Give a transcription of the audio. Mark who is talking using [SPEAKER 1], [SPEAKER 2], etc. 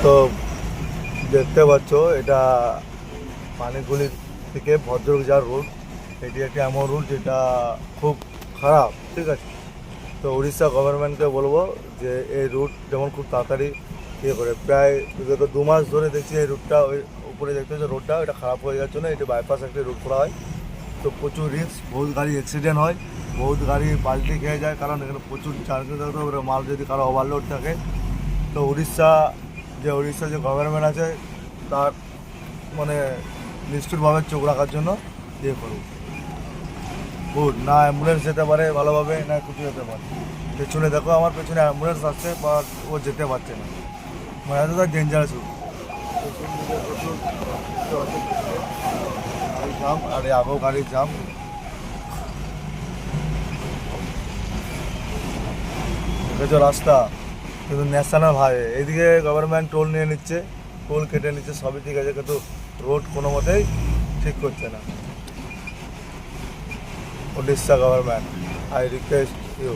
[SPEAKER 1] তো দেখতে পাচ্ছ এটা পানিগুলি থেকে ভদ্রক যাওয়ার রুট। এটি একটি এমন রুট যেটা খুব খারাপ, ঠিক আছে। তো উড়িষ্যা গভর্নমেন্টকে বলবো যে এই রুট যেমন খুব তাড়াতাড়ি করে, প্রায় বিগত 2 মাস ধরে দেখছি এই রুটটা, ওই উপরে দেখতে হচ্ছে রোডটা এটা খারাপ হয়ে যাওয়ার জন্য এটি বাইপাস একটি রুট করা হয়। তো প্রচুর রিস্ক, বহুত গাড়ি অ্যাক্সিডেন্ট হয়, বহুত গাড়ি পাল্টি খেয়ে যায়, কারণ এখানে প্রচুর চার্জিং থাকতে হবে, মাল যদি কারো ওভারলোড থাকে। তো উড়িষ্যা যে গভর্নমেন্ট আছে তার মানে নিষ্ঠুরভাবে চোখ রাখার জন্য করুন। গুড, না অ্যাম্বুলেন্স যেতে পারে ভালোভাবে, না কিছু যেতে পারে। পেছনে দেখো, আমার পেছনে অ্যাম্বুলেন্স আসছে, বাট ও যেতে পারছে না, মানে এতটা ডেঞ্জারাস রুট। পেছন দিকে প্রচুর গাড়ি জাম, আর আগেও গাড়ির জাম। দেখেছো রাস্তা কিন্তু ন্যাশনাল হাইওয়ে, এইদিকে গভর্নমেন্ট টোল নিয়ে নিচ্ছে, টোল কেটে নিচ্ছে, সবই ঠিক আছে, কিন্তু রোড কোনো মতেই ঠিক করছে না। Orissa government, I request you.